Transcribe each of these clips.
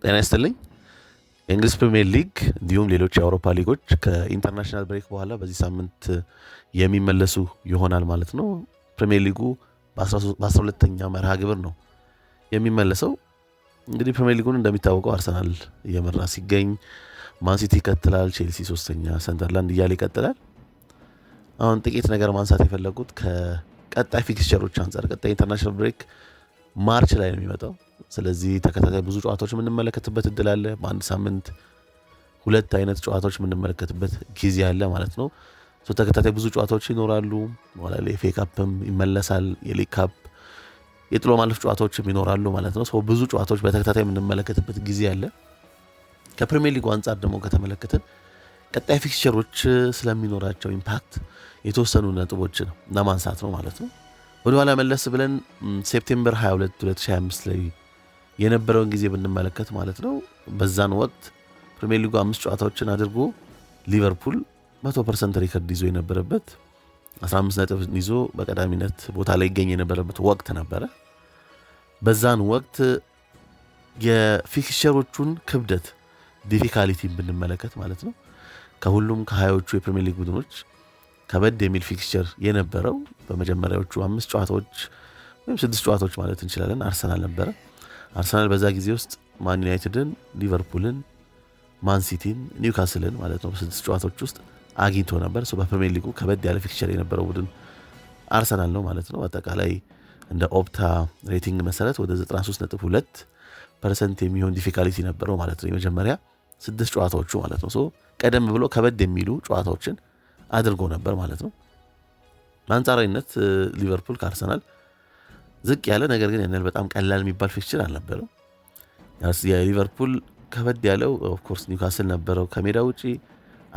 ጤና ይስጥልኝ። የእንግሊዝ ፕሪሚየር ሊግ እንዲሁም ሌሎች የአውሮፓ ሊጎች ከኢንተርናሽናል ብሬክ በኋላ በዚህ ሳምንት የሚመለሱ ይሆናል ማለት ነው። ፕሪሚየር ሊጉ በ12ኛ መርሃ ግብር ነው የሚመለሰው። እንግዲህ ፕሪሚየር ሊጉን እንደሚታወቀው አርሰናል እየመራ ሲገኝ፣ ማንሲቲ ይቀጥላል፣ ቼልሲ ሶስተኛ፣ ሰንደርላንድ እያለ ይቀጥላል። አሁን ጥቂት ነገር ማንሳት የፈለጉት ከቀጣይ ፊክስቸሮች አንጻር ቀጣይ ኢንተርናሽናል ብሬክ ማርች ላይ ነው የሚመጣው። ስለዚህ ተከታታይ ብዙ ጨዋታዎች የምንመለከትበት እድል አለ። በአንድ ሳምንት ሁለት አይነት ጨዋታዎች የምንመለከትበት ጊዜ አለ ማለት ነው። ተከታታይ ብዙ ጨዋታዎች ይኖራሉ። በኋላ ላይ ኤፍ ኤ ካፕም ይመለሳል። የሊግ ካፕ፣ የጥሎ ማለፍ ጨዋታዎችም ይኖራሉ ማለት ነው። ብዙ ጨዋታዎች በተከታታይ የምንመለከትበት ጊዜ አለ። ከፕሪሚየር ሊጉ አንጻር ደግሞ ከተመለከትን ቀጣይ ፊክስቸሮች ስለሚኖራቸው ኢምፓክት የተወሰኑ ነጥቦችን ለማንሳት ነው ማለት ነው። ወደኋላ መለስ ብለን ሴፕቴምበር 22 2025 ላይ የነበረውን ጊዜ ብንመለከት ማለት ነው። በዛን ወቅት ፕሪሚየር ሊጉ 5 ጨዋታዎችን አድርጎ ሊቨርፑል 100% ሪከርድ ይዞ የነበረበት 15 ነጥብ ይዞ በቀዳሚነት ቦታ ላይ ይገኝ የነበረበት ወቅት ነበረ። በዛን ወቅት የፊክስቸሮቹን ክብደት ዲፊካሊቲ ብንመለከት ማለት ነው ከሁሉም ከ20ዎቹ የፕሪሚየር ሊግ ቡድኖች ከበድ የሚል ፊክስቸር የነበረው በመጀመሪያዎቹ 5 ጨዋታዎች ወይም 6 ጨዋታዎች ማለት እንችላለን አርሰናል ነበረ። አርሰናል በዛ ጊዜ ውስጥ ማን ዩናይትድን፣ ሊቨርፑልን፣ ማን ሲቲን፣ ኒውካስልን ማለት ነው በ6 ጨዋታዎች ውስጥ አግኝቶ ነበር። በፕሪሚየር ሊጉ ከበድ ያለ ፊክስቸር የነበረው ቡድን አርሰናል ነው ማለት ነው። አጠቃላይ እንደ ኦፕታ ሬቲንግ መሰረት ወደ 93.2% የሚሆን ዲፊካሊቲ ነበረው ማለት ነው የመጀመሪያ 6 ጨዋታዎቹ ማለት ነው። ቀደም ብሎ ከበድ የሚሉ ጨዋታዎችን አድርጎ ነበር ማለት ነው። በአንጻራዊነት ሊቨርፑል ከአርሰናል ዝቅ ያለ ነገር ግን ያንን በጣም ቀላል የሚባል ፊክስቸር አልነበረው። የሊቨርፑል ከበድ ያለው ኦፍኮርስ ኒውካስል ነበረው፣ ከሜዳ ውጪ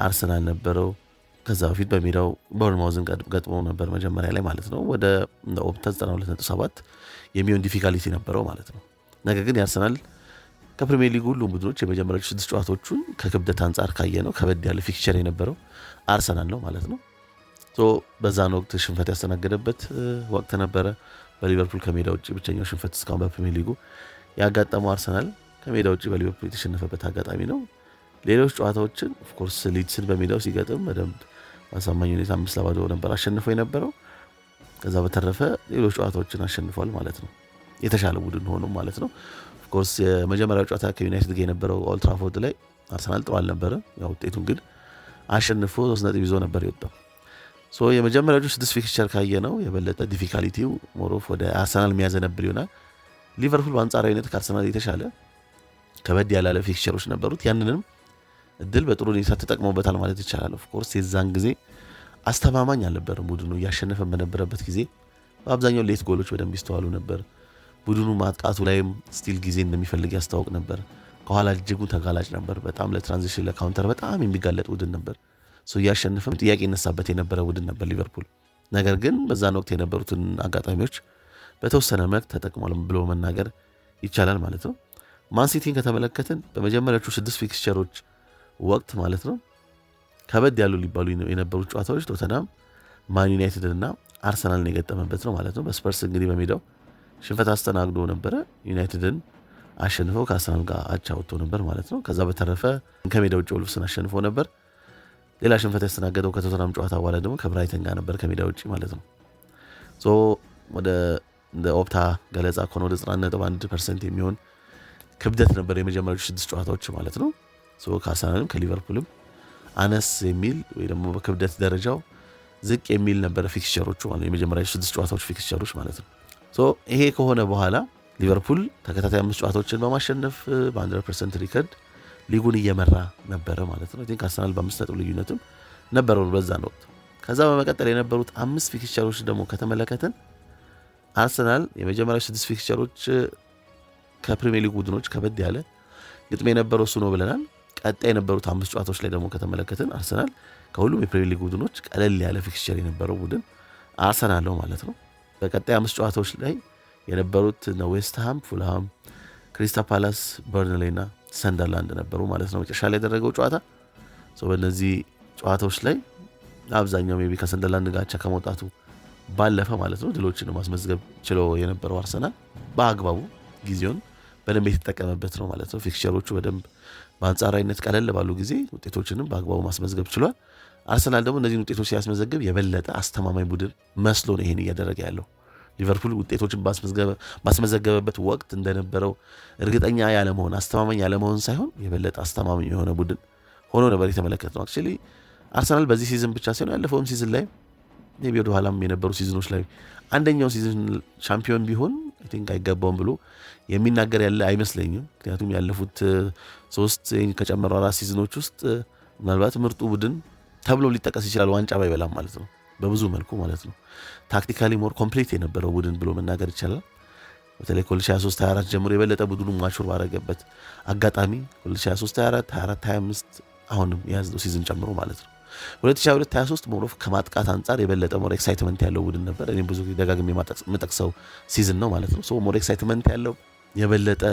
አርሰናል ነበረው። ከዛ በፊት በሜዳው ቦርንማውዝን ገጥሞ ነበር መጀመሪያ ላይ ማለት ነው። ወደ ኦፕታ 92.7 የሚሆን ዲፊካሊቲ ነበረው ማለት ነው። ነገር ግን የአርሰናል ከፕሪሚየር ሊግ ሁሉም ቡድኖች የመጀመሪያዎቹ 6 ጨዋታዎቹን ከክብደት አንጻር ካየ ነው ከበድ ያለ ፊክስቸር የነበረው አርሰናል ነው ማለት ነው። በዛን ወቅት ሽንፈት ያስተናገደበት ወቅት ነበረ። በሊቨርፑል ከሜዳ ውጭ ብቸኛው ሽንፈት እስካሁን በፕሪሚየር ሊጉ ያጋጠመው አርሰናል ከሜዳ ውጭ በሊቨርፑል የተሸነፈበት አጋጣሚ ነው። ሌሎች ጨዋታዎችን ኦፍኮርስ ሊድስን በሜዳው ሲገጥም በደንብ አሳማኝ ሁኔታ 5-0 ነበር አሸንፎ የነበረው። ከዛ በተረፈ ሌሎች ጨዋታዎችን አሸንፏል ማለት ነው። የተሻለ ቡድን ሆኖ ማለት ነው። ኦፍኮርስ የመጀመሪያው ጨዋታ ከዩናይትድ ጋር የነበረው ኦልድ ትራፎርድ ላይ አርሰናል ጥሩ አልነበረ። ያው ውጤቱን ግን አሸንፎ 3 ነጥብ ይዞ ነበር የወጣው። የመጀመሪያዎቹ 6 ፊክስቸር ካየ ነው የበለጠ ዲፊካሊቲው ሞሮፍ ወደ አርሰናል የሚያዘነብል ይሆናል። ሊቨርፑል በአንጻራዊነት ከአርሰናል የተሻለ ከበድ ያላለ ፊክስቸሮች ነበሩት። ያንንም እድል በጥሩ ሁኔታ ተጠቅመውበታል ማለት ይቻላል። ኦፍኮርስ የዛን ጊዜ አስተማማኝ አልነበረም ቡድኑ። እያሸነፈ በነበረበት ጊዜ በአብዛኛው ሌት ጎሎች በደንብ ይስተዋሉ ነበር። ቡድኑ ማጥቃቱ ላይም ስቲል ጊዜ እንደሚፈልግ ያስታውቅ ነበር። ከኋላ እጅጉን ተጋላጭ ነበር። በጣም ለትራንዚሽን ለካውንተር በጣም የሚጋለጥ ቡድን ነበር። እያሸነፈም ጥያቄ ይነሳበት የነበረ ቡድን ነበር ሊቨርፑል። ነገር ግን በዛን ወቅት የነበሩትን አጋጣሚዎች በተወሰነ መልክ ተጠቅሟል ብሎ መናገር ይቻላል ማለት ነው። ማንሲቲን ከተመለከትን በመጀመሪያዎቹ 6 ፊክስቸሮች ወቅት ማለት ነው ከበድ ያሉ ሊባሉ የነበሩት ጨዋታዎች ቶተናም፣ ማን ዩናይትድ እና አርሰናልን የገጠመበት ነው ማለት ነው። በስፐርስ እንግዲህ በሜዳው ሽንፈት አስተናግዶ ነበረ። ዩናይትድን አሸንፈው ከአርሰናል ጋር አቻ ወጥቶ ነበር ማለት ነው። ከዛ በተረፈ ከሜዳ ውጭ ወልቭስን አሸንፎ ነበር። ሌላ ሽንፈት ያስተናገደው ከቶተናም ጨዋታ በኋላ ደግሞ ከብራይተን ጋር ነበር ከሜዳ ውጭ ማለት ነው። ወደ ኦፕታ ገለጻ ከሆነ ወደ 91.1% የሚሆን ክብደት ነበር የመጀመሪያዎቹ 6 ጨዋታዎች ማለት ነው። ከአርሰናልም ከሊቨርፑልም አነስ የሚል ወይ ደግሞ በክብደት ደረጃው ዝቅ የሚል ነበር ፊክስቸሮቹ ማለት የመጀመሪያዎቹ 6 ጨዋታዎች ፊክስቸሮች ማለት ነው። ይሄ ከሆነ በኋላ ሊቨርፑል ተከታታይ 5 ጨዋታዎችን በማሸነፍ በ100% ሪከርድ ሊጉን እየመራ ነበረ ማለት ነው። አርሰናል በ5 ነጥብ ልዩነትም ነበረው በዛን ወቅት። ከዛ በመቀጠል የነበሩት 5 ፊክስቸሮች ደግሞ ከተመለከትን አርሰናል የመጀመሪያዎቹ 6 ፊክስቸሮች ከፕሪሚየር ሊግ ቡድኖች ከበድ ያለ ግጥም የነበረው እሱ ነው ብለናል። ቀጣይ የነበሩት 5 ጨዋታዎች ላይ ደግሞ ከተመለከትን አርሰናል ከሁሉም የፕሪሚየር ሊግ ቡድኖች ቀለል ያለ ፊክስቸር የነበረው ቡድን አርሰናል ነው ማለት ነው። በቀጣይ 5 ጨዋታዎች ላይ የነበሩት ዌስትሃም፣ ፉልሃም፣ ክሪስታል ፓላስ፣ በርንሌይ እና ሰንደርላንድ ነበሩ ማለት ነው። መጨረሻ ላይ ያደረገው ጨዋታ በእነዚህ ጨዋታዎች ላይ አብዛኛው ሜቢ ከሰንደርላንድ ጋር አቻ ከመውጣቱ ባለፈ ማለት ነው ድሎችን ማስመዝገብ ችሎ የነበረው አርሰናል በአግባቡ ጊዜውን በደንብ የተጠቀመበት ነው ማለት ነው። ፊክስቸሮቹ በደንብ በአንጻራዊነት ቀለል ባሉ ጊዜ ውጤቶችንም በአግባቡ ማስመዝገብ ችሏል። አርሰናል ደግሞ እነዚህን ውጤቶች ሲያስመዘግብ የበለጠ አስተማማኝ ቡድን መስሎ ነው ይሄን እያደረገ ያለው። ሊቨርፑል ውጤቶችን ባስመዘገበበት ወቅት እንደነበረው እርግጠኛ ያለመሆን አስተማማኝ ያለመሆን ሳይሆን የበለጠ አስተማማኝ የሆነ ቡድን ሆኖ ነበር የተመለከትነው። አክቹዋሊ አርሰናል በዚህ ሲዝን ብቻ ሳይሆን ያለፈውም ሲዝን ላይ ሜቢ ወደ ኋላም የነበሩ ሲዝኖች ላይ አንደኛው ሲዝን ሻምፒዮን ቢሆን አይ ቲንክ አይገባውም ብሎ የሚናገር ያለ አይመስለኝም። ምክንያቱም ያለፉት 3 ከጨመረው 4 ሲዝኖች ውስጥ ምናልባት ምርጡ ቡድን ተብሎ ሊጠቀስ ይችላል። ዋንጫ ባይበላም ማለት ነው፣ በብዙ መልኩ ማለት ነው። ታክቲካሊ ሞር ኮምፕሊት የነበረው ቡድን ብሎ መናገር ይቻላል። በተለይ ከ2023/24 ጀምሮ የበለጠ ቡድኑ ማቹር ባረገበት አጋጣሚ 2023/24 አሁንም የያዝነው ሲዝን ጨምሮ ማለት ነው 2022/23 ሞሮፍ ከማጥቃት አንጻር የበለጠ ሞር ኤክሳይትመንት ያለው ቡድን ነበር። እኔም ብዙ ደጋግሜ የምጠቅሰው ሲዝን ነው ማለት ነው። ሞር ኤክሳይትመንት ያለው የበለጠ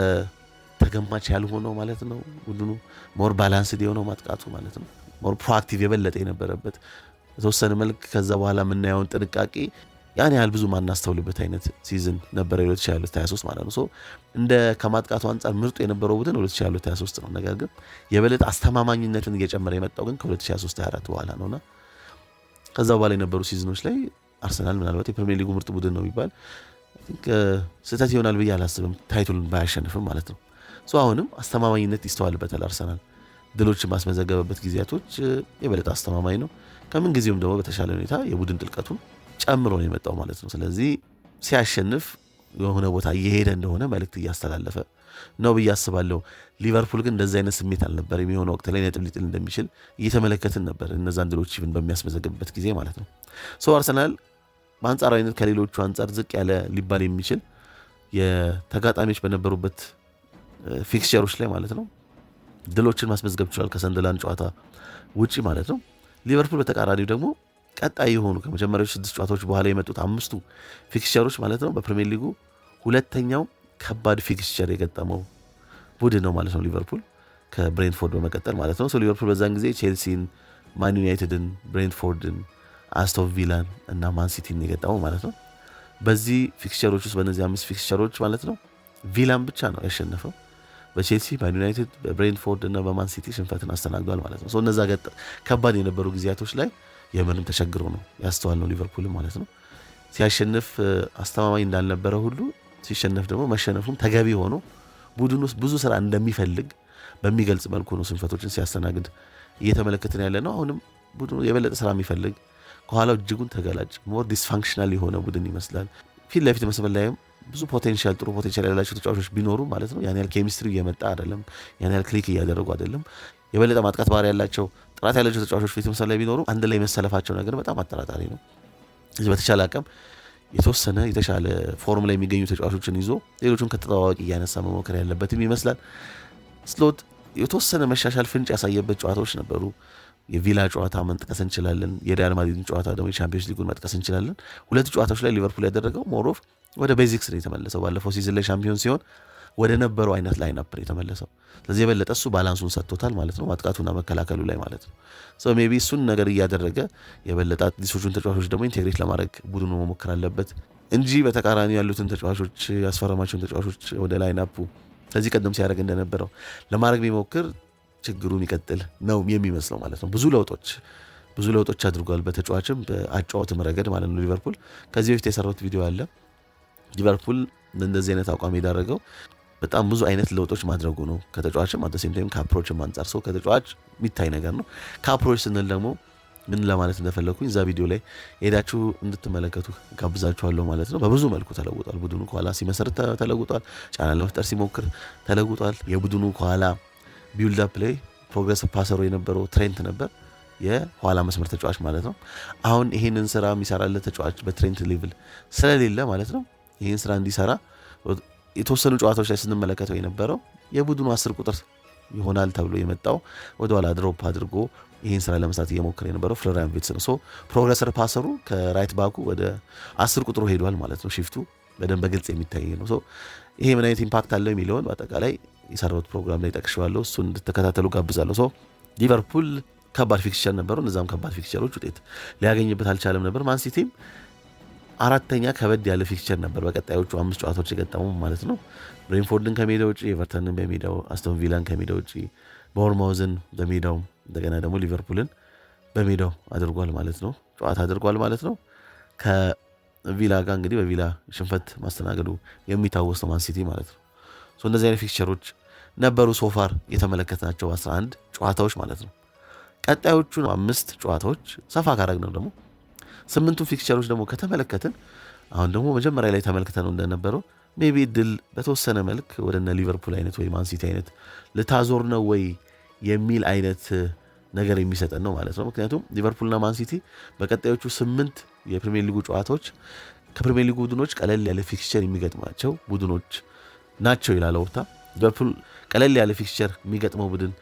ተገማች ያልሆነው ማለት ነው ቡድኑ ሞር ባላንስድ የሆነው ማጥቃቱ ማለት ነው ሞር ፕሮአክቲቭ የበለጠ የነበረበት የተወሰነ መልክ ከዛ በኋላ የምናየውን ጥንቃቄ ያን ያህል ብዙ ማናስተውልበት አይነት ሲዝን ነበር 2022/23 ማለት ነው። እንደ ከማጥቃቱ አንጻር ምርጡ የነበረው ቡድን 2022/23 ነው። ነገር ግን የበለጠ አስተማማኝነትን እየጨመረ የመጣው ግን ከ2023/24 በኋላ ነውና ከዛ በኋላ የነበሩ ሲዝኖች ላይ አርሰናል ምናልባት የፕሪሚየር ሊጉ ምርጥ ቡድን ነው ቢባል ስህተት ይሆናል ብዬ አላስብም፣ ታይቱልን ባያሸንፍም ማለት ነው። አሁንም አስተማማኝነት ይስተዋልበታል። አርሰናል ድሎችን ማስመዘገበበት ጊዜያቶች የበለጠ አስተማማኝ ነው። ከምን ጊዜውም ደግሞ በተሻለ ሁኔታ የቡድን ጥልቀቱን ጨምሮ ነው የመጣው ማለት ነው። ስለዚህ ሲያሸንፍ የሆነ ቦታ እየሄደ እንደሆነ መልእክት እያስተላለፈ ነው ብዬ አስባለሁ። ሊቨርፑል ግን እንደዚህ አይነት ስሜት አልነበረም። የሆነ ወቅት ላይ ነጥብ ሊጥል እንደሚችል እየተመለከትን ነበር፣ እነዛን ድሎች ኢቭን በሚያስመዘግብበት ጊዜ ማለት ነው። አርሰናል በአንጻራዊነት ከሌሎቹ አንጻር ዝቅ ያለ ሊባል የሚችል የተጋጣሚዎች በነበሩበት ፊክስቸሮች ላይ ማለት ነው ድሎችን ማስመዝገብ ችሏል፣ ከሰንደርላንድ ጨዋታ ውጪ ማለት ነው። ሊቨርፑል በተቃራኒው ደግሞ ቀጣይ የሆኑ ከመጀመሪያዎቹ 6 ጨዋታዎች በኋላ የመጡት 5ቱ ፊክስቸሮች ማለት ነው በፕሪሚየር ሊጉ ሁለተኛው ከባድ ፊክስቸር የገጠመው ቡድን ነው ማለት ነው ሊቨርፑል ከብሬንትፎርድ በመቀጠል ማለት ነው። ሊቨርፑል በዛን ጊዜ ቼልሲን፣ ማን ዩናይትድን፣ ብሬንትፎርድን፣ አስቶን ቪላን እና ማን ሲቲን የገጠመው ማለት ነው። በዚህ ፊክስቸሮች ውስጥ በእነዚህ 5 ፊክስቸሮች ማለት ነው ቪላን ብቻ ነው ያሸነፈው። በቼልሲ፣ ማን ዩናይትድ፣ በብሬንትፎርድ እና በማን ሲቲ ሽንፈትን አስተናግዷል ማለት ነው። እነዛ ከባድ የነበሩ ጊዜያቶች ላይ የምንም ተቸግሮ ነው ያስተዋል ነው ሊቨርፑል ማለት ነው። ሲያሸንፍ አስተማማኝ እንዳልነበረ ሁሉ ሲሸነፍ ደግሞ መሸነፉም ተገቢ ሆኖ ቡድን ውስጥ ብዙ ስራ እንደሚፈልግ በሚገልጽ መልኩ ነው ሽንፈቶችን ሲያስተናግድ እየተመለከትን ያለ ነው። አሁንም ቡድኑ የበለጠ ስራ የሚፈልግ ከኋላው እጅጉን ተገላጭ ሞር ዲስፋንክሽናል የሆነ ቡድን ይመስላል። ፊት ለፊት መስመር ላይም ብዙ ጥሩ ፖቴንሻል ያላቸው ተጫዋቾች ቢኖሩ ማለት ነው ያን ያህል ኬሚስትሪ እየመጣ አይደለም፣ ያን ያህል ክሊክ እያደረጉ አይደለም። የበለጠ ማጥቃት ባህሪ ያላቸው ጥራት ያላቸው ተጫዋቾች ፊት መስመር ላይ ቢኖሩ አንድ ላይ መሰለፋቸው ነገር በጣም አጠራጣሪ ነው። እዚህ በተቻለ አቅም የተወሰነ የተሻለ ፎርም ላይ የሚገኙ ተጫዋቾችን ይዞ ሌሎቹን ከተጠዋዋቂ እያነሳ መሞከር ያለበትም ይመስላል። ስሎት የተወሰነ መሻሻል ፍንጭ ያሳየበት ጨዋታዎች ነበሩ። የቪላ ጨዋታ መጥቀስ እንችላለን። የሪያል ማድሪድን ጨዋታ ደግሞ የቻምፒየንስ ሊጉን መጥቀስ እንችላለን። ሁለቱ ጨዋታዎች ላይ ሊቨርፑል ያደረገው ሞሮፍ ወደ ቤዚክስ ነው የተመለሰው። ባለፈው ሲዝን ላይ ሻምፒዮን ሲሆን ወደ ነበረው አይነት ላይን አፕ የተመለሰው። ስለዚህ የበለጠ እሱ ባላንሱን ሰጥቶታል ማለት ነው፣ ማጥቃቱና መከላከሉ ላይ ማለት ነው። ሜቢ እሱን ነገር እያደረገ የበለጠ አዲሶቹን ተጫዋቾች ደግሞ ኢንቴግሬት ለማድረግ ቡድኑ መሞከር አለበት እንጂ በተቃራኒ ያሉትን ተጫዋቾች ያስፈረማቸውን ተጫዋቾች ወደ ላይን አፑ ከዚህ ቀደም ሲያደርግ እንደነበረው ለማድረግ ቢሞክር ችግሩ የሚቀጥል ነው የሚመስለው ማለት ነው። ብዙ ለውጦች አድርጓል በተጫዋችም በአጫዋትም ረገድ ማለት ነው። ሊቨርፑል ከዚህ በፊት የሰራሁት ቪዲዮ አለ። ሊቨርፑል እንደዚህ አይነት አቋም የዳረገው በጣም ብዙ አይነት ለውጦች ማድረጉ ነው። ከተጫዋችም አደሴም ታይም ከአፕሮችም አንጻር ሰው ከተጫዋች የሚታይ ነገር ነው። ከአፕሮች ስንል ደግሞ ምን ለማለት እንደፈለኩኝ እዛ ቪዲዮ ላይ ሄዳችሁ እንድትመለከቱ ጋብዛችኋለሁ ማለት ነው። በብዙ መልኩ ተለውጧል ቡድኑ። ከኋላ ሲመሰርት ተለውጧል። ጫና ለመፍጠር ሲሞክር ተለውጧል። የቡድኑ ከኋላ ቢልድ አፕ ላይ ፕሮግረሲቭ ፓሰሩ የነበረው ትሬንት ነበር፣ የኋላ መስመር ተጫዋች ማለት ነው። አሁን ይሄንን ስራ የሚሰራለት ተጫዋች በትሬንት ሌቭል ስለሌለ ማለት ነው ይህን ስራ እንዲሰራ የተወሰኑ ጨዋታዎች ላይ ስንመለከተው የነበረው የቡድኑ 10 ቁጥር ይሆናል ተብሎ የመጣው ወደኋላ ድሮፕ አድርጎ ይህን ስራ ለመስራት እየሞከረ የነበረው ፍሎሪያን ቪርትዝ ነው። ፕሮግረሰር ፓሰሩ ከራይት ባኩ ወደ 10 ቁጥሩ ሄዷል ማለት ነው። ሺፍቱ በደንብ በግልጽ የሚታይ ነው። ይሄ ምን አይነት ኢምፓክት አለው የሚለውን በአጠቃላይ የሰራሁት ፕሮግራም ላይ ጠቅሼዋለሁ። እሱን እንድትከታተሉ ጋብዛለሁ። ሊቨርፑል ከባድ ፊክስቸር ነበሩ። እነዛም ከባድ ፊክስቸሮች ውጤት ሊያገኝበት አልቻለም ነበር። ማን ሲቲም አራተኛ ከበድ ያለ ፊክቸር ነበር በቀጣዮቹ 5 ጨዋታዎች የገጠሙ ማለት ነው። ብሬንፎርድን ከሜዳ ውጪ፣ ኤቨርተንን በሜዳው፣ አስቶን ቪላን ከሜዳ ውጪ፣ ቦርንማውዝን በሜዳው እንደገና ደግሞ ሊቨርፑልን በሜዳው አድርጓል ማለት ነው ጨዋታ አድርጓል ማለት ነው። ከቪላ ጋር እንግዲህ በቪላ ሽንፈት ማስተናገዱ የሚታወስ ነው ማን ሲቲ ማለት ነው። እንደዚህ አይነት ፊክቸሮች ነበሩ ሶፋር የተመለከትናቸው 11 ጨዋታዎች ማለት ነው። ቀጣዮቹን 5 ጨዋታዎች ሰፋ ካረግነው ደግሞ 8ቱ ፊክቸሮች ደግሞ ከተመለከትን አሁን ደግሞ መጀመሪያ ላይ ተመልክተነው እንደነበረው ሜቢ ድል በተወሰነ መልክ ወደነ ሊቨርፑል አይነት ወይ ማን ሲቲ አይነት ልታዞር ነው ወይ የሚል አይነት ነገር የሚሰጠን ነው ማለት ነው። ምክንያቱም ሊቨርፑልና ማን ሲቲ በቀጣዮቹ 8 የፕሪሚየር ሊጉ ጨዋታዎች ከፕሪሚየር ሊጉ ቡድኖች ቀለል ያለ ፊክቸር የሚገጥማቸው ቡድኖች ናቸው ይላል ኦፕታ። ሊቨርፑል ቀለል ያለ ፊክቸር የሚገጥመው ቡድን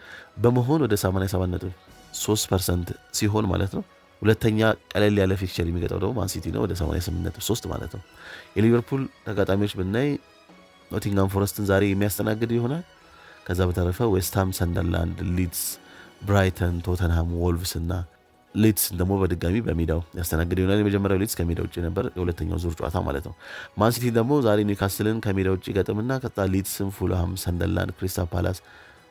በመሆን ወደ 87.3% ሲሆን ማለት ነው። ሁለተኛ ቀለል ያለ ፊክቸር የሚገጥመው ደግሞ ማን ሲቲ ነው ወደ 88.3 ማለት ነው። የሊቨርፑል ተጋጣሚዎች ብናይ ኖቲንጋም ፎረስትን ዛሬ የሚያስተናግድ ይሆናል። ከዛ በተረፈ ዌስትሃም፣ ሰንደርላንድ፣ ሊድስ፣ ብራይተን፣ ቶተንሃም፣ ወልቭስ እና ሊድስ ደግሞ በድጋሚ በሜዳው ያስተናግድ ይሆናል። የመጀመሪያው ሊድስ ከሜዳ ውጭ ነበር የሁለተኛው ዙር ጨዋታ ማለት ነው። ማን ሲቲ ደግሞ ዛሬ ኒውካስልን ከሜዳ ውጭ ገጥምና ከዛ ሊድስን፣ ፉልሃም፣ ሰንደርላንድ፣ ክሪስታል ፓላስ፣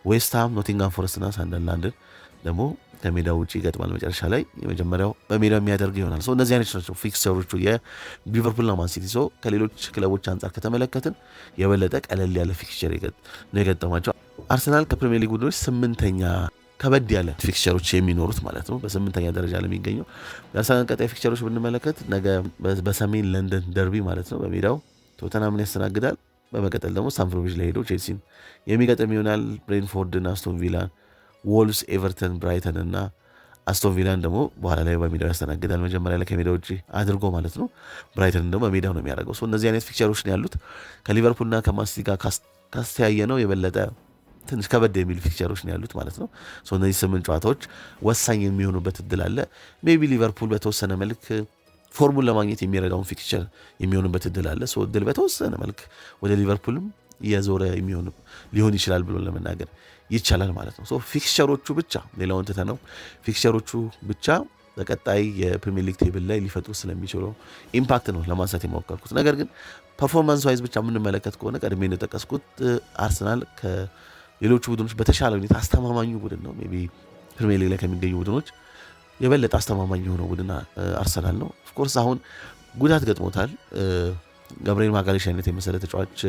ዌስትሃም፣ ኖቲንጋም ፎረስት እና ሰንደርላንድን ደግሞ ከሜዳ ውጭ ይገጥማል። መጨረሻ ላይ የመጀመሪያው በሜዳው የሚያደርግ ይሆናል። እነዚህ አይነት ናቸው ፊክሰሮቹ የሊቨርፑልና ማን ሲቲ። ከሌሎች ክለቦች አንጻር ከተመለከትን የበለጠ ቀለል ያለ ፊክቸር ነው የገጠማቸው። አርሰናል ከፕሪሚየር ሊግ ቡድኖች 8ኛ ከበድ ያለ ፊክቸሮች የሚኖሩት ማለት ነው። በ8ኛ ደረጃ ላይ የሚገኘው የአርሰናል ቀጣይ ፊክቸሮች ብንመለከት ነገ በሰሜን ለንደን ደርቢ ማለት ነው በሜዳው ቶተንሃምን ያስተናግዳል። በመቀጠል ደግሞ ስታንፎርድ ብሪጅ ላይ ሄዶ ቼልሲን የሚገጥም ይሆናል። ብሬንትፎርድን፣ አስቶን ቪላን፣ ወልቭስ፣ ኤቨርተን፣ ብራይተን እና አስቶን ቪላን ደግሞ በኋላ ላይ በሜዳው ያስተናግዳል። መጀመሪያ ላይ ከሜዳ ውጭ አድርጎ ማለት ነው። ብራይተን ደግሞ በሜዳው ነው የሚያደርገው። እነዚህ አይነት ፊክቸሮች ነው ያሉት። ከሊቨርፑልና ከማን ሲቲ ጋር ካስተያየ ነው የበለጠ ትንሽ ከበድ የሚሉ ፊክቸሮች ነው ያሉት ማለት ነው። እነዚህ 8 ጨዋታዎች ወሳኝ የሚሆኑበት እድል አለ። ሜቢ ሊቨርፑል በተወሰነ መልክ ፎርሙን ለማግኘት የሚረዳውን ፊክቸር የሚሆኑበት እድል አለ። እድል በተወሰነ መልክ ወደ ሊቨርፑልም እየዞረ ሊሆን ይችላል ብሎ ለመናገር ይቻላል ማለት ነው። ፊክቸሮቹ ብቻ ሌላውን ትተነው ፊክቸሮቹ ብቻ በቀጣይ የፕሪሚየር ሊግ ቴብል ላይ ሊፈጥሩ ስለሚችለው ኢምፓክት ነው ለማንሳት የሞከርኩት። ነገር ግን ፐርፎርማንስ ዋይዝ ብቻ የምንመለከት ከሆነ ቀድሜ እንደጠቀስኩት አርሰናል ከሌሎቹ ቡድኖች በተሻለ ሁኔታ አስተማማኙ ቡድን ነው። ሜይ ቢ ፕሪሚየር ሊግ ላይ ከሚገኙ ቡድኖች የበለጠ አስተማማኝ የሆነው ቡድን አርሰናል ነው። ኦፍኮርስ አሁን ጉዳት ገጥሞታል። ገብርኤል ማጋሌሽ አይነት የመሰለ ተጫዋች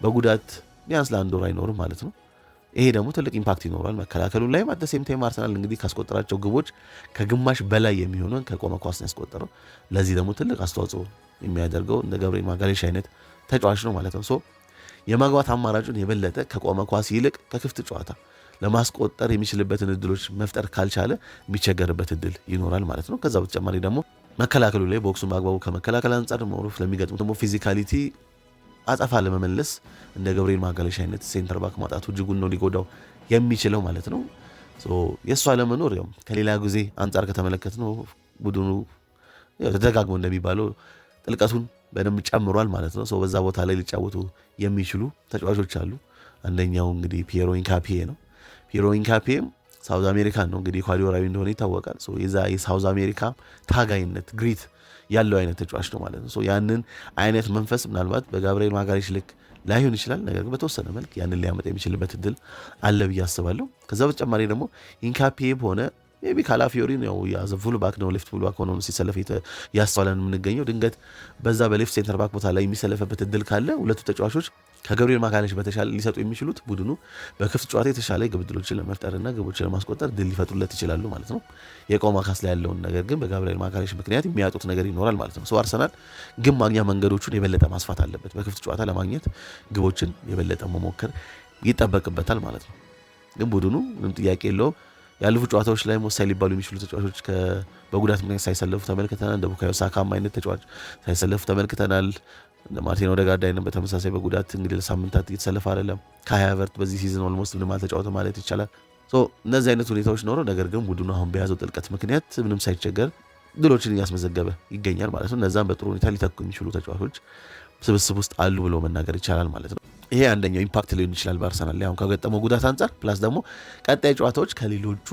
በጉዳት ቢያንስ ለአንድ ወር አይኖርም ማለት ነው። ይሄ ደግሞ ትልቅ ኢምፓክት ይኖራል መከላከሉ ላይ። ማደሴም ታይም አርሰናል እንግዲህ ካስቆጠራቸው ግቦች ከግማሽ በላይ የሚሆነውን ከቆመ ኳስ ነው ያስቆጠረው። ለዚህ ደግሞ ትልቅ አስተዋጽኦ የሚያደርገው እንደ ገብርኤል ማጋሌሽ አይነት ተጫዋች ነው ማለት ነው። የማግባት አማራጩን የበለጠ ከቆመ ኳስ ይልቅ ከክፍት ጨዋታ ለማስቆጠር የሚችልበትን እድሎች መፍጠር ካልቻለ የሚቸገርበት እድል ይኖራል ማለት ነው። ከዛ በተጨማሪ ደግሞ መከላከሉ ላይ ቦክሱን በአግባቡ ከመከላከል አንጻር ሞሮፍ ለሚገጥሙ ደግሞ ፊዚካሊቲ አጸፋ ለመመለስ እንደ ገብርኤል ማጋሌሽ አይነት ሴንተር ባክ ማጣቱ እጅጉን ነው ሊጎዳው የሚችለው ማለት ነው። የእሱ አለመኖር ያው ከሌላ ጊዜ አንጻር ከተመለከት ነው ቡድኑ ተደጋግሞ እንደሚባለው ጥልቀቱን በደንብ ጨምሯል ማለት ነው። በዛ ቦታ ላይ ሊጫወቱ የሚችሉ ተጫዋቾች አሉ። አንደኛው እንግዲህ ፒየሮ ኢንካፒዬ ነው። ፒየሮ ኢንካፒዬ ሳውዝ አሜሪካን ነው እንግዲህ ኢኳዶራዊ እንደሆነ ይታወቃል። የዛ የሳውዝ አሜሪካ ታጋይነት ግሪት ያለው አይነት ተጫዋች ነው ማለት ነው። ያንን አይነት መንፈስ ምናልባት በጋብርኤል ማጋሌሽ ልክ ላይሆን ይችላል። ነገር ግን በተወሰነ መልክ ያንን ሊያመጣ የሚችልበት እድል አለ ብዬ አስባለሁ። ከዛ በተጨማሪ ደግሞ ኢንካፒዬ ሆነ ሜቢ ካላፊዮሪ ነው ያዘ ፉል ባክ ነው ሌፍት ፉል ባክ ሆኖ ሲሰለፍ ያስተዋለን የምንገኘው። ድንገት በዛ በሌፍት ሴንተር ባክ ቦታ ላይ የሚሰለፈበት እድል ካለ ሁለቱ ተጫዋቾች ከገብርኤል ማጋሌሽ በተሻለ ሊሰጡ የሚችሉት ቡድኑ በክፍት ጨዋታ የተሻለ ግብ ዕድሎችን ለመፍጠርና ግቦችን ለማስቆጠር ድል ሊፈጥሩለት ይችላሉ ማለት ነው። የቆመ ኳስ ላይ ያለውን ነገር ግን በገብርኤል ማጋሌሽ ምክንያት የሚያጡት ነገር ይኖራል ማለት ነው። አርሰናል ግን ማግኛ መንገዶቹን የበለጠ ማስፋት አለበት። በክፍት ጨዋታ ለማግኘት ግቦችን የበለጠ መሞከር ይጠበቅበታል ማለት ነው። ግን ቡድኑ ምንም ጥያቄ የለውም ያለፉ ጨዋታዎች ላይ ወሳኝ ሊባሉ የሚችሉ ተጫዋቾች በጉዳት ምክንያት ሳይሰለፉ ተመልክተናል። እንደ ቡካዮ ሳካም አይነት ተጫዋች ሳይሰለፉ ተመልክተናል። እንደ ማርቲን ኦዴጋርድ አይነት በተመሳሳይ በጉዳት እንግዲህ ለሳምንታት እየተሰለፈ አይደለም። ካይ ሃቨርትዝ በዚህ ሲዝን ኦልሞስት ምንም አልተጫወተም ማለት ይቻላል። እነዚህ አይነት ሁኔታዎች ኖረው ነገር ግን ቡድኑ አሁን በያዘው ጥልቀት ምክንያት ምንም ሳይቸገር ድሎችን እያስመዘገበ ይገኛል ማለት ነው። እነዛም በጥሩ ሁኔታ ሊተኩ የሚችሉ ተጫዋቾች ስብስብ ውስጥ አሉ ብሎ መናገር ይቻላል ማለት ነው። ይሄ አንደኛው ኢምፓክት ሊሆን ይችላል በአርሰናል ላይ አሁን ከገጠመው ጉዳት አንጻር። ፕላስ ደግሞ ቀጣይ ጨዋታዎች ከሌሎቹ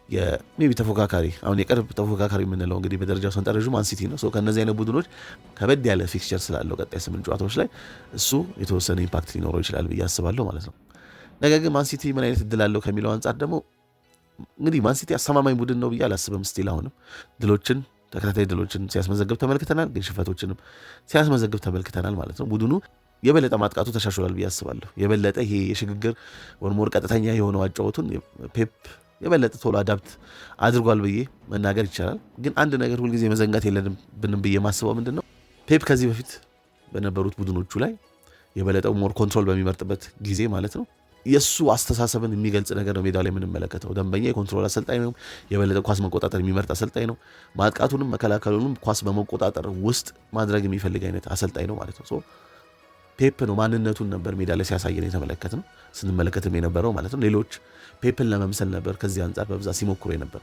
የሜቢ ተፎካካሪ አሁን የቅርብ ተፎካካሪ የምንለው እንግዲህ በደረጃው ሰንጠረዡ ማን ሲቲ ነው። ከነዚህ አይነት ቡድኖች ከበድ ያለ ፊክስቸር ስላለው ቀጣይ 8 ጨዋታዎች ላይ እሱ የተወሰነ ኢምፓክት ሊኖረው ይችላል ብዬ አስባለሁ ማለት ነው። ነገር ግን ማን ሲቲ ምን አይነት እድል አለው ከሚለው አንጻር ደግሞ እንግዲህ ማን ሲቲ አስተማማኝ ቡድን ነው ብዬ አላስብም። ስቲል አሁንም ተከታታይ ድሎችን ሲያስመዘግብ ተመልክተናል፣ ግን ሽፈቶችንም ሲያስመዘግብ ተመልክተናል ማለት ነው። ቡድኑ የበለጠ ማጥቃቱ ተሻሽሏል ብዬ አስባለሁ። የበለጠ ይሄ የሽግግር ወርሞር ቀጥተኛ የሆነው አጫወቱን ፔፕ የበለጠ ቶሎ አዳፕት አድርጓል ብዬ መናገር ይቻላል። ግን አንድ ነገር ሁልጊዜ መዘንጋት የለብንም ብዬ ማስበው ምንድን ነው ፔፕ ከዚህ በፊት በነበሩት ቡድኖቹ ላይ የበለጠው ሞር ኮንትሮል በሚመርጥበት ጊዜ ማለት ነው የእሱ አስተሳሰብን የሚገልጽ ነገር ነው ሜዳ ላይ የምንመለከተው። ደንበኛ የኮንትሮል አሰልጣኝ ነው። የበለጠ ኳስ መቆጣጠር የሚመርጥ አሰልጣኝ ነው። ማጥቃቱንም መከላከሉንም ኳስ በመቆጣጠር ውስጥ ማድረግ የሚፈልግ አይነት አሰልጣኝ ነው ማለት ነው። ፔፕ ነው ማንነቱን ነበር ሜዳ ላይ ሲያሳየን የተመለከትነው ስንመለከትም የነበረው ማለት ነው። ሌሎች ፔፕን ለመምሰል ነበር ከዚህ አንጻር በብዛት ሲሞክሩ የነበር።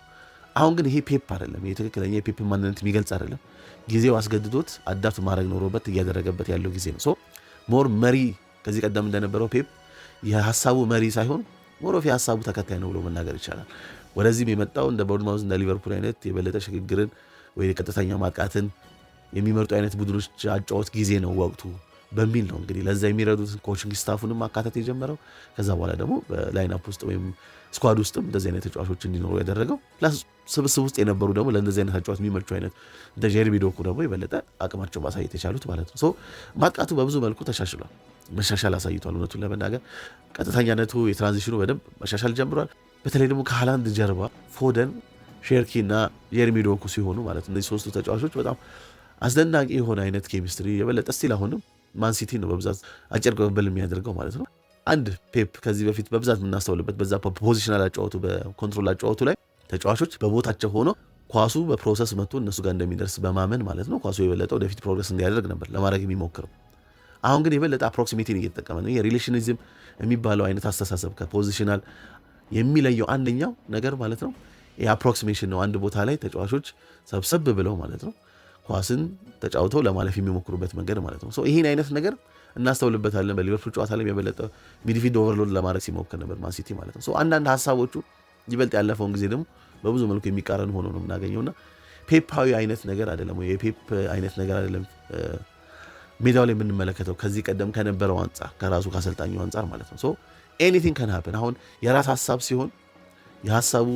አሁን ግን ይሄ ፔፕ አይደለም። ይሄ ትክክለኛ የፔፕ ማንነት የሚገልጽ አይደለም። ጊዜው አስገድዶት አዳፕት ማድረግ ኖሮበት እያደረገበት ያለው ጊዜ ነው። ሞር መሪ ከዚህ ቀደም እንደነበረው ፔፕ የሀሳቡ መሪ ሳይሆን ሞሮፍ የሀሳቡ ተከታይ ነው ብሎ መናገር ይቻላል። ወደዚህም የመጣው እንደ ቦርንማውዝ እንደ ሊቨርፑል አይነት የበለጠ ሽግግርን ወይ ቀጥተኛ ማጥቃትን የሚመርጡ አይነት ቡድኖች አጫወት ጊዜ ነው ወቅቱ በሚል ነው እንግዲህ ለዛ የሚረዱትን ኮችንግ ስታፉንም ማካተት የጀመረው። ከዛ በኋላ ደግሞ በላይናፕ ውስጥ ወይም ስኳድ ውስጥም እንደዚህ አይነት ተጫዋቾች እንዲኖሩ ያደረገው ፕላስ ስብስብ ውስጥ የነበሩ ደግሞ ለእንደዚህ አይነት ተጫዋች የሚመቹ አይነት እንደ ጀርሚ ዶኩ ደግሞ የበለጠ አቅማቸው ማሳየት የቻሉት ማለት ነው። ማጥቃቱ በብዙ መልኩ ተሻሽሏል፣ መሻሻል አሳይቷል። እውነቱን ለመናገር ቀጥተኛነቱ የትራንዚሽኑ በደንብ መሻሻል ጀምሯል። በተለይ ደግሞ ከሃላንድ ጀርባ ፎደን፣ ሼርኪ እና ጀርሚ ዶኩ ሲሆኑ ማለት እነዚህ ሶስቱ ተጫዋቾች በጣም አስደናቂ የሆነ አይነት ኬሚስትሪ የበለጠ ስቲል አሁንም ማንሲቲ ነው በብዛት አጭር ቅብብል የሚያደርገው ማለት ነው። አንድ ፔፕ ከዚህ በፊት በብዛት የምናስተውልበት በዛ ፖዚሽናል አጫወቱ በኮንትሮል አጫወቱ ላይ ተጫዋቾች በቦታቸው ሆኖ ኳሱ በፕሮሰስ መጥቶ እነሱ ጋር እንደሚደርስ በማመን ማለት ነው ኳሱ የበለጠ ወደፊት ፕሮግረስ እንዲያደርግ ነበር ለማድረግ የሚሞክረው። አሁን ግን የበለጠ አፕሮክሲሜቲን እየተጠቀመ ነው። የሪሌሽኒዝም የሚባለው አይነት አስተሳሰብ ከፖዚሽናል የሚለየው አንደኛው ነገር ማለት ነው የአፕሮክሲሜሽን ነው። አንድ ቦታ ላይ ተጫዋቾች ሰብሰብ ብለው ማለት ነው ኳስን ተጫውተው ለማለፍ የሚሞክሩበት መንገድ ማለት ነው። ይህን አይነት ነገር እናስተውልበታለን። በሊቨርፑል ጨዋታ ላይ የበለጠ ሚድፊልድ ኦቨርሎድ ለማድረግ ሲሞክር ነበር ማንሲቲ ማለት ነው። አንዳንድ ሀሳቦቹ ይበልጥ ያለፈውን ጊዜ ደግሞ በብዙ መልኩ የሚቃረን ሆኖ ነው የምናገኘውና ፔፓዊ አይነት ነገር አይደለም ወይ የፔፕ አይነት ነገር አይደለም ሜዳው ላይ የምንመለከተው ከዚህ ቀደም ከነበረው አንጻር ከራሱ ከአሰልጣኙ አንጻር ማለት ነው። ኤኒቲንግ ካን ሃፕን። አሁን የራስ ሀሳብ ሲሆን የሀሳቡ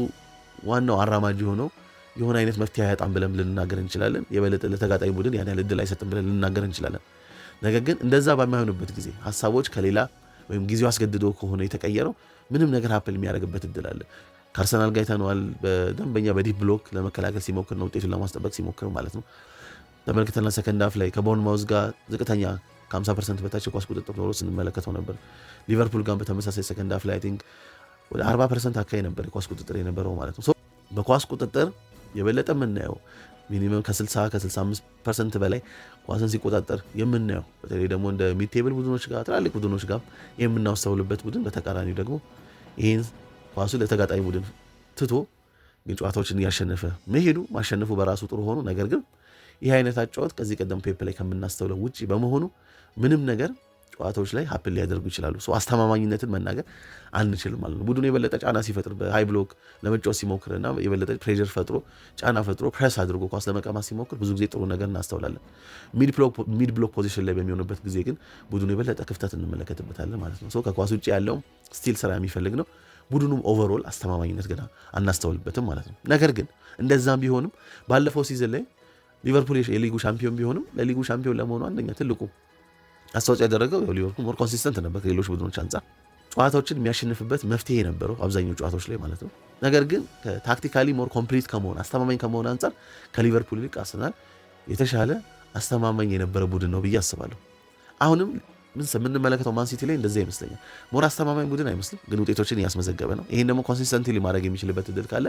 ዋናው አራማጅ የሆነው የሆነ አይነት መፍትሄ አያጣም ብለን ልንናገር እንችላለን። የበለጠ ለተጋጣሚ ቡድን ያን ያህል እድል አይሰጥም ብለን ልንናገር እንችላለን። ነገር ግን እንደዛ በማይሆንበት ጊዜ ሀሳቦች ከሌላ ወይም ጊዜው አስገድዶ ከሆነ የተቀየረው ምንም ነገር ሀፕል የሚያደርግበት እድል አለ። ከአርሰናል ጋር አይተነዋል። በደንበኛ በዲፕ ብሎክ ለመከላከል ሲሞክር ነው ውጤቱን ለማስጠበቅ ሲሞክር ማለት ነው ተመልክተና ሰከንድ ሃፍ ላይ ከቦርንማውዝ ጋር ዝቅተኛ ከ50% በታች የኳስ ቁጥጥር ኖሮ ስንመለከተው ነበር። ሊቨርፑል ጋር በተመሳሳይ ሰከንድ ሃፍ ላይ አይ ቲንክ ወደ 40% አካባቢ ነበር የኳስ ቁጥጥር የነበረው ማለት ነው። በኳስ ቁጥጥር የበለጠ የምናየው ሚኒመም ከ60-65% በላይ ኳስን ሲቆጣጠር የምናየው በተለይ ደግሞ እንደ ሚድ ቴብል ቡድኖች ጋር ትላልቅ ቡድኖች ጋር የምናስተውልበት ቡድን በተቃራኒው ደግሞ ይህን ኳሱ ለተጋጣሚ ቡድን ትቶ ግን ጨዋታዎችን እያሸነፈ መሄዱ ማሸነፉ በራሱ ጥሩ ሆኖ ነገር ግን ይህ አይነት አጫወት ከዚህ ቀደም ፔፕ ላይ ከምናስተውለው ውጭ በመሆኑ ምንም ነገር ጨዋታዎች ላይ ሀፕል ሊያደርጉ ይችላሉ። አስተማማኝነትን መናገር አንችልም ማለት ነው። ቡድኑ የበለጠ ጫና ሲፈጥር በሃይ ብሎክ ለመጫወት ሲሞክርና የበለጠ ፕሬዠር ፈጥሮ ጫና ፈጥሮ ፕሬስ አድርጎ ኳስ ለመቀማት ሲሞክር ብዙ ጊዜ ጥሩ ነገር እናስተውላለን። ሚድ ብሎክ ፖዚሽን ላይ በሚሆንበት ጊዜ ግን ቡድኑ የበለጠ ክፍተት እንመለከትበታለን ማለት ነው። ከኳስ ውጭ ያለው ስቲል ስራ የሚፈልግ ነው። ቡድኑም ኦቨርኦል አስተማማኝነት ገና አናስተውልበትም ማለት ነው። ነገር ግን እንደዛም ቢሆንም ባለፈው ሲዝን ላይ ሊቨርፑል የሊጉ ሻምፒዮን ቢሆንም ለሊጉ ሻምፒዮን ለመሆኑ አንደኛ ትልቁ አስተዋጽኦ ያደረገው ሊቨርፑል ሞር ኮንሲስተንት ነበር ከሌሎች ቡድኖች አንጻር ጨዋታዎችን የሚያሸንፍበት መፍትሄ ነበረው አብዛኛው ጨዋታዎች ላይ ማለት ነው። ነገር ግን ታክቲካሊ ሞር ኮምፕሊት ከመሆን አስተማማኝ ከመሆን አንጻር ከሊቨርፑል ይልቅ አርሰናል የተሻለ አስተማማኝ የነበረ ቡድን ነው ብዬ አስባለሁ። አሁንም የምንመለከተው ማንሲቲ ላይ እንደዛ ይመስለኛል። ሞር አስተማማኝ ቡድን አይመስልም፣ ግን ውጤቶችን እያስመዘገበ ነው። ይሄን ደግሞ ኮንሲስተንትሊ ማድረግ የሚችልበት እድል ካለ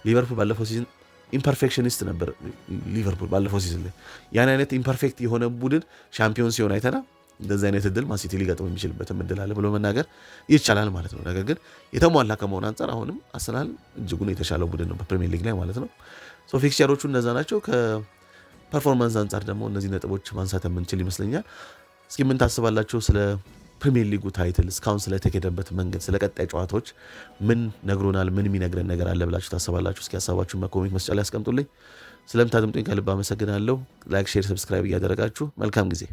ሊቨርፑል ባለፈው ሲዝን ኢምፐርፌክሽኒስት ነበር። ሊቨርፑል ባለፈው ሲዝን ላይ ያን አይነት ኢምፐርፌክት የሆነ ቡድን ሻምፒዮን ሲሆን አይተና እንደዚህ አይነት እድል ማንሲቲ ሊገጥም የሚችልበት እድል አለ ብሎ መናገር ይቻላል ማለት ነው። ነገር ግን የተሟላ ከመሆን አንጻር አሁንም አርሰናል እጅጉን የተሻለው ቡድን ነው በፕሪሚየር ሊግ ላይ ማለት ነው። ፊክስቸሮቹ እነዛ ናቸው። ከፐርፎርማንስ አንጻር ደግሞ እነዚህ ነጥቦች ማንሳት የምንችል ይመስለኛል። እስኪ ምን ታስባላችሁ ስለ ፕሪሚየር ሊጉ ታይትል እስካሁን ስለተሄደበት መንገድ ስለ ቀጣይ ጨዋታዎች ምን ነግሮናል? ምን የሚነግረን ነገር አለ ብላችሁ ታስባላችሁ? እስኪ ሀሳባችሁን በኮሜንት መስጫ ላይ ያስቀምጡልኝ። ስለምታደምጡኝ ከልብ አመሰግናለሁ። ላይክ፣ ሼር፣ ሰብስክራይብ እያደረጋችሁ መልካም ጊዜ